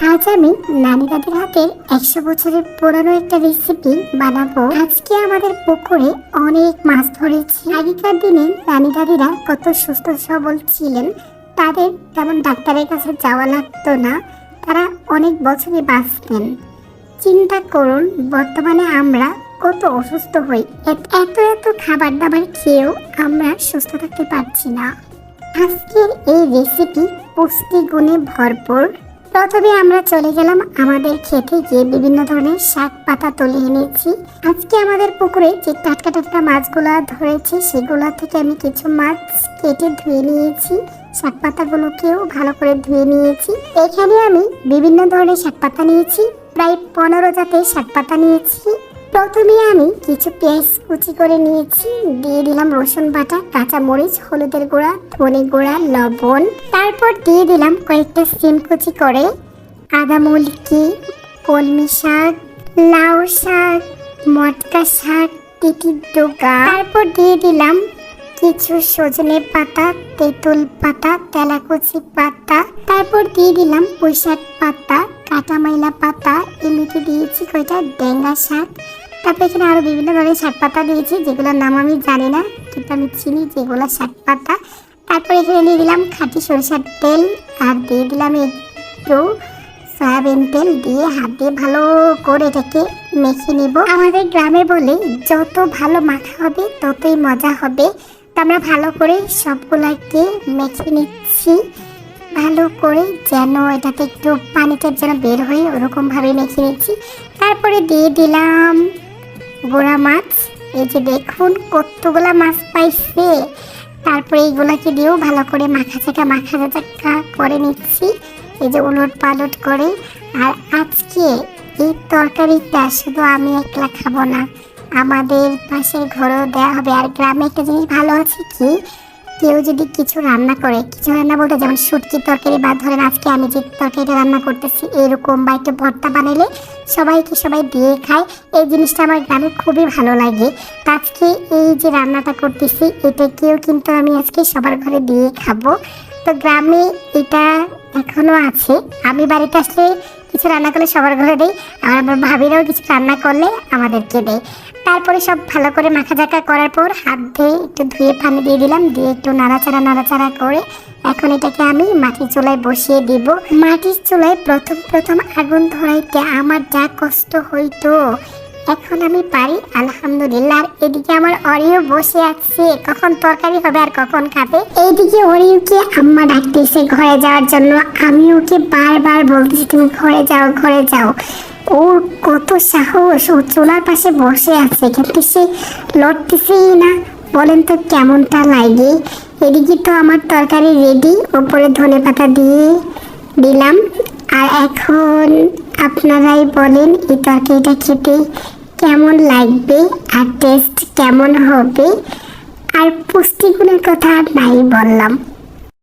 আজ আমি নানি দাদির হাতের 100 বছরের পুরানো একটা রেসিপি বানাবো। আজকে আমাদের পুকুরে অনেক মাছ ধরেছি। আগেকার দিনে নানি দাদিরা কত সুস্থ সবল ছিলেন, তাদের তেমন ডাক্তারের কাছে যাওয়া লাগতো না, তারা অনেক বছরই বাঁচতেন। চিন্তা করুন, বর্তমানে আমরা কত অসুস্থ হই, এত এত খাবার দাবার খেয়েও আমরা সুস্থ থাকতে পারছি না। আজকের এই রেসিপি পুষ্টিগুণে ভরপুর। প্রথমে আমরা চলে গেলাম আমাদের খেতে, গিয়ে বিভিন্ন ধরনের শাক পাতা তুলে এনেছি। আজকে আমাদের পুকুরে যে টাটকা টাটকা মাছগুলা ধরেছি সেগুলা থেকে আমি কিছু মাছ কেটে ধুয়ে নিয়েছি, শাক পাতাগুলোকেও ভালো করে ধুয়ে নিয়েছি। এখানে আমি বিভিন্ন ধরনের শাক পাতা নিয়েছি, প্রায় 15 জাতের শাক পাতা নিয়েছি। প্রথমে আমি কিছু পেঁয়াজ কুচি করে নিয়েছি, দিয়ে দিলাম রসুন বাটা, কাঁচামরিচ, হলুদের গুঁড়া, ধনে গুঁড়া, লবণ। তারপর দিয়ে দিলাম কয়েকটা সিম কুচি করে, আদা মুলকি, কলমি শাক, লাউ শাক, মটকা শাক, তিতির ডগা। তারপর দিয়ে দিলাম কিছু সজনে পাতা, তেঁতুল পাতা, তেলাকুচি পাতা। তারপর দিয়ে দিলাম পুঁইশাক পাতা, কাঁটামাইলা পাতা, এমনিতে দিয়েছি কয়টা ডেঙ্গা শাক। তারপর এখানে আরো বিভিন্ন ধরনের শাক পাতা দিয়েছি, যেগুলোর নাম আমি জানি না, কিন্তু আমি চিনি যেগুলো শাক পাতা। তারপর এখানে দিয়ে দিলাম খাঁটি সরিষার তেল, আর দিয়ে দিলাম একটু সয়াবিন তেল, দিয়ে হাত দিয়ে ভালো করে এটাকে মেখে নেব। আমাদের গ্রামে বলে যত ভালো মাখা হবে ততই মজা হবে। তো আমরা ভালো করে সবগুলাকে মেখে নিচ্ছি ভালো করে, যেন এটাতে একটু পানিটা যেন বের হয়ে ওরকম ভাবে মেখে নিচ্ছি। তারপরে দিয়ে দিলাম গোড়া মাছ, এই যে দেখুন কতগুলা মাছ পাইছে। তারপরে এইগুলাকে দিয়েও ভালো করে মাখা চাকা করে নিচ্ছি, এই যে উলট পালট করে। আর আজকে এই তরকারিটা শুধু আমি একলা খাবো না, আমাদের পাশের ঘরেও দেওয়া হবে। আর গ্রামে একটা জিনিস ভালো আছে কি, কেউ যদি কিছু রান্না করে, কিছু রান্না বলতে যেমন শুটকি তরকারি, বা ধরেন আজকে আমি যে তরকারিটা রান্না করতেছি এরকম, বা একটু ভর্তা বানালে সবাই দিয়ে খায়। এই জিনিসটা আমার গ্রামে খুবই ভালো লাগে। তো আজকে এই যে রান্নাটা করতেছি এটাকেও কিন্তু আমি আজকে সবার ঘরে দিয়ে খাবো। তো গ্রামে এটা এখনো আছে, আমি বাড়িতে আসলে কিছু রান্না করলে সবার ঘরে দেই, আর আমার ভাবিরাও কিছু রান্না করলে আমাদেরকে দেয়। তারপরে সব ভালো করে মাখাজাকা করার পর হাত দিয়ে একটু ধুয়ে পানি দিয়ে দিলাম, দিয়ে একটু নাড়াচাড়া করে এখন এটাকে আমি মাটির চুলায় বসিয়ে দিব। মাটির চুলায় প্রথম আগুন ধরাইতে আমার যা কষ্ট হইতো, এখন আমি পারি আলহামদুলিল্লাহ। আর এদিকে আমার অরিও বসে আছে, কখন তরকারি হবে আর কখন খাবে। এইদিকে অরিওকে আম্মা ডাকতেছে ঘরে যাওয়ার জন্য, আমি ওকে বারবার বলতেছি তুমি ঘরে যাও। ওর কত সাহস, ও চুলার পাশে বসে আছে কিন্তু সে লড়তেছেই না। বলেন তো কেমনটা লাগে। এদিকে তো আমার তরকারি রেডি, ওপরে ধনেপাতা দিয়ে দিলাম। আর এখন আপনারাই বলেন এই তরকারিটা খেতে কেমন লাগবে আর টেস্ট কেমন হবে। আর পুষ্টিগুণের কথা নাই বললাম।